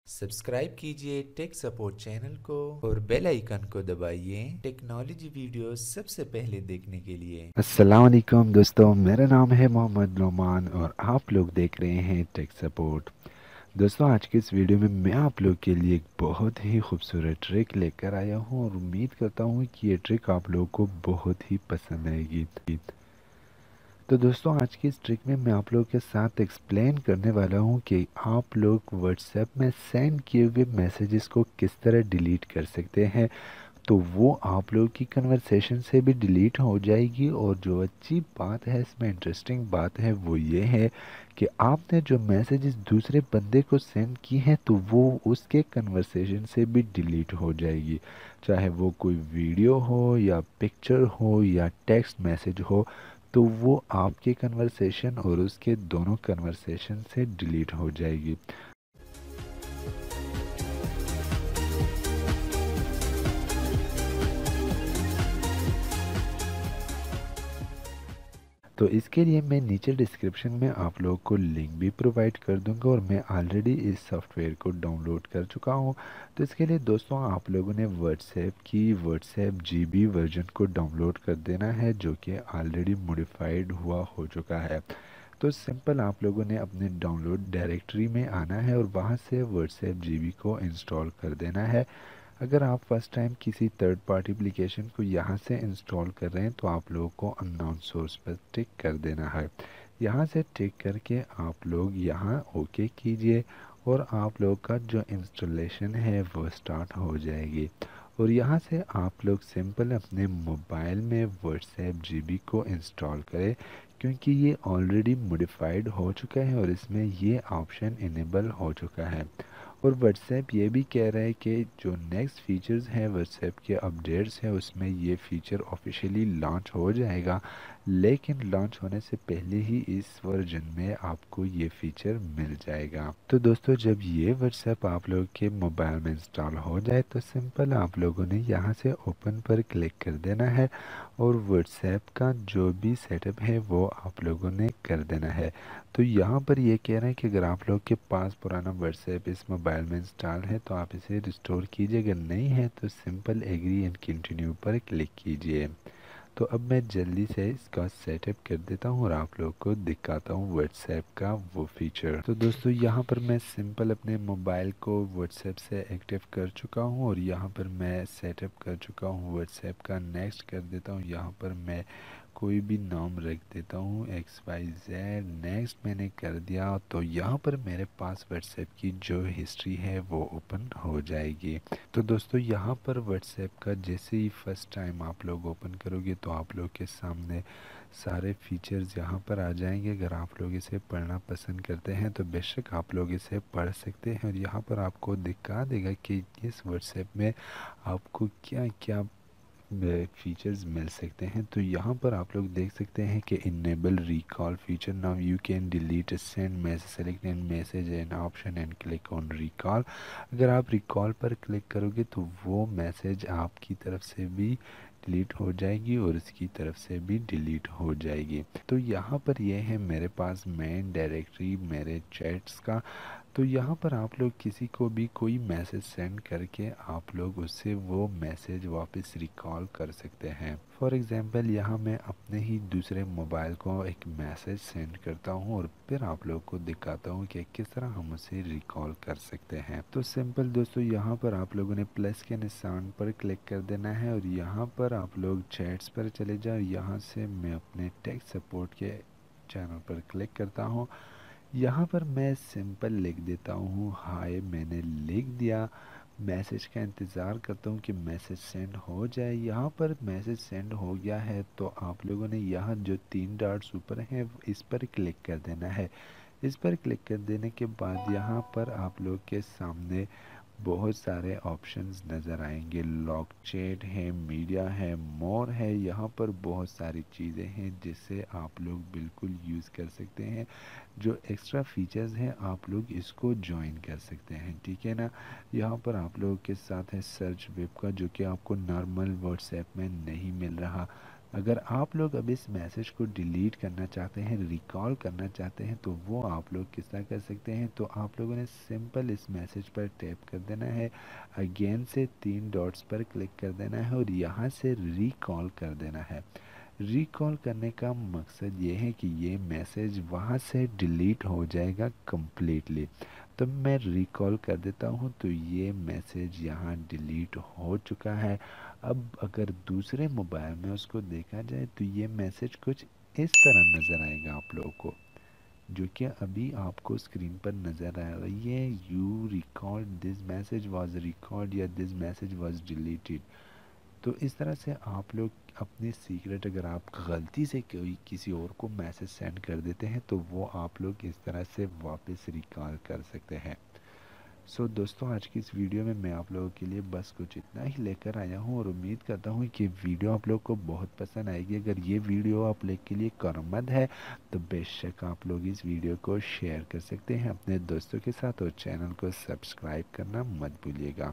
Subscribe कीजिए tech support channel को और बेल आइकन को दबाइए टेक्नोलॉजी वीडियो सबसे पहले देखने के लिए। अस्सलाम वालेकुम दोस्तों, मेरा नाम है मोहम्मद नोमान और आप लोग देख रहे हैं टेक सपोर्ट। दोस्तों, आज के इस वीडियो में मैं आप लोग के लिए एक बहुत ही खूबसूरत ट्रिक लेकर आया हूं और उम्मीद करता हूं कि ये ट्रिक आप लोगों को बहुत ही पसंद आएगी। तो दोस्तों, आज की इस ट्रिक में मैं आप लोगों के साथ एक्सप्लेन करने वाला हूं कि आप लोग व्हाट्सएप में सेंड किए हुए मैसेजेस को किस तरह डिलीट कर सकते हैं। तो वो आप लोगों की कन्वर्सेशन से भी डिलीट हो जाएगी। और जो अच्छी बात है, इसमें इंटरेस्टिंग बात है, वो ये है कि आपने जो मैसेजेस दूसरे बंदे को सेंड की हैं तो वो उसके कन्वर्सेशन से भी डिलीट हो जाएगी। चाहे वो कोई वीडियो हो या पिक्चर हो या टेक्स्ट मैसेज हो, तो वो आपके कन्वर्सेशन और उसके दोनों कन्वर्सेशन से डिलीट हो जाएगी। तो इसके लिए मैं नीचे डिस्क्रिप्शन में आप लोगों को लिंक भी प्रोवाइड कर दूंगा और मैं ऑलरेडी इस सॉफ्टवेयर को डाउनलोड कर चुका हूं। तो इसके लिए दोस्तों, आप लोगों ने व्हाट्सएप जीबी वर्जन को डाउनलोड कर देना है, जो कि ऑलरेडी मॉडिफाइड हुआ हो चुका है। तो सिंपल आप लोगों ने अपने डाउनलोड डायरेक्टरी में आना है और वहां से व्हाट्सएप जीबी को इंस्टॉल कर देना है। अगर आप फर्स्ट टाइम किसी थर्ड पार्टी एप्लीकेशन को यहाँ से इंस्टॉल कर रहे हैं तो आप लोगों को अननोन सोर्स पर टिक कर देना है। यहाँ से टिक करके आप लोग यहाँ ओके कीजिए और आप लोग का जो इंस्टॉलेशन है वो स्टार्ट हो जाएगी। और यहाँ से आप लोग सिंपल अपने मोबाइल में व्हाट्सएप जीबी को इंस्टॉल करें, क्योंकि ये ऑलरेडी मॉडिफाइड हो चुका है और इसमें ये ऑप्शन इनेबल हो चुका है। और व्हाट्सएप ये भी कह रहा है कि जो नेक्स्ट फीचर्स हैं व्हाट्सएप के अपडेट्स हैं उसमें ये फीचर ऑफिशियली लॉन्च हो जाएगा, लेकिन लॉन्च होने से पहले ही इस वर्जन में आपको ये फीचर मिल जाएगा। तो दोस्तों, जब ये व्हाट्सएप आप लोगों के मोबाइल में इंस्टॉल हो जाए तो सिंपल आप लोगों ने यहाँ से ओपन पर क्लिक कर देना है और व्हाट्सएप का जो भी सेटअप है वो आप लोगों ने कर देना है। तो यहाँ पर ये कह रहे हैं कि अगर आप लोग के पास पुराना व्हाट्सएप इस मोबाइल में इंस्टॉल है तो आप इसे रिस्टोर कीजिए, अगर नहीं है तो सिंपल एग्री एंड कंटिन्यू पर क्लिक कीजिए। तो अब मैं जल्दी से इसका सेटअप कर देता हूँ और आप लोग को दिखाता हूँ व्हाट्सएप का वो फीचर। तो दोस्तों, यहाँ पर मैं सिंपल अपने मोबाइल को व्हाट्सएप से एक्टिव कर चुका हूँ और यहाँ पर मैं सेटअप कर चुका हूँ व्हाट्सएप का। नेक्स्ट कर देता हूँ, यहाँ पर मैं कोई भी नाम रख देता हूँ XYZ। नेक्स्ट मैंने कर दिया तो यहाँ पर मेरे पास व्हाट्सएप की जो हिस्ट्री है वो ओपन हो जाएगी। तो दोस्तों, यहाँ पर व्हाट्सएप का जैसे ही फर्स्ट टाइम आप लोग ओपन करोगे तो आप लोग के सामने सारे फीचर्स यहाँ पर आ जाएंगे। अगर आप लोग इसे पढ़ना पसंद करते हैं तो बेशक आप लोग इसे पढ़ सकते हैं और यहाँ पर आपको दिखा देगा कि इस व्हाट्सएप में आपको क्या क्या फीचर्स मिल सकते हैं। तो यहाँ पर आप लोग देख सकते हैं कि enable recall feature, now you can delete send message, select and message and option and click on recall. अगर आप रिकॉल पर क्लिक करोगे तो वो मैसेज आपकी तरफ से भी डिलीट हो जाएगी और इसकी तरफ से भी डिलीट हो जाएगी। तो यहाँ पर ये है मेरे पास मेन डायरेक्टरी मेरे चैट्स का। तो यहाँ पर आप लोग किसी को भी कोई मैसेज सेंड करके आप लोग उससे वो मैसेज वापस रिकॉल कर सकते हैं। फॉर एग्जांपल, यहाँ मैं अपने ही दूसरे मोबाइल को एक मैसेज सेंड करता हूँ और फिर आप लोग को दिखाता हूँ कि किस तरह हम उसे रिकॉल कर सकते हैं। तो सिंपल दोस्तों, यहाँ पर आप लोगों ने प्लस के निशान पर क्लिक कर देना है और यहाँ पर आप लोग चैट्स पर चले जाओ। यहाँ से मैं अपने टेक सपोर्ट के चैनल पर क्लिक करता हूँ। यहाँ पर मैं सिंपल लिख देता हूँ हाय, मैंने लिख दिया। मैसेज का इंतज़ार करता हूँ कि मैसेज सेंड हो जाए। यहाँ पर मैसेज सेंड हो गया है तो आप लोगों ने यहाँ जो 3 डॉट्स ऊपर हैं इस पर क्लिक कर देना है। इस पर क्लिक कर देने के बाद यहाँ पर आप लोग के सामने बहुत सारे ऑप्शंस नज़र आएंगे। लॉक चैट है, मीडिया है, मोर है। यहाँ पर बहुत सारी चीज़ें हैं जिससे आप लोग बिल्कुल यूज़ कर सकते हैं। जो एक्स्ट्रा फीचर्स हैं आप लोग इसको ज्वाइन कर सकते हैं, ठीक है ना। यहाँ पर आप लोगों के साथ है सर्च वेब का, जो कि आपको नॉर्मल व्हाट्सएप में नहीं मिल रहा। अगर आप लोग अब इस मैसेज को डिलीट करना चाहते हैं, रिकॉल करना चाहते हैं, तो वो आप लोग किस तरह कर सकते हैं। तो आप लोगों ने सिंपल इस मैसेज पर टैप कर देना है, अगेन से 3 डॉट्स पर क्लिक कर देना है और यहाँ से रिकॉल कर देना है। रिकॉल करने का मकसद ये है कि ये मैसेज वहाँ से डिलीट हो जाएगा कम्प्लीटली। तो मैं रिकॉल कर देता हूँ, तो ये मैसेज यहाँ डिलीट हो चुका है। अब अगर दूसरे मोबाइल में उसको देखा जाए तो ये मैसेज कुछ इस तरह नज़र आएगा आप लोगों को, जो कि अभी आपको स्क्रीन पर नज़र आ रही है। You record this message was record या दिस मैसेज वाज डिलीटेड। तो इस तरह से आप लोग अपनी सीक्रेट, अगर आप गलती से कोई किसी और को मैसेज सेंड कर देते हैं तो वो आप लोग इस तरह से वापस रिकॉल कर सकते हैं। सो दोस्तों, आज की इस वीडियो में मैं आप लोगों के लिए बस कुछ इतना ही लेकर आया हूँ और उम्मीद करता हूँ कि वीडियो आप लोग को बहुत पसंद आएगी। अगर ये वीडियो आप लोग के लिए कारआमद है तो बेशक आप लोग इस वीडियो को शेयर कर सकते हैं अपने दोस्तों के साथ और चैनल को सब्सक्राइब करना मत भूलिएगा।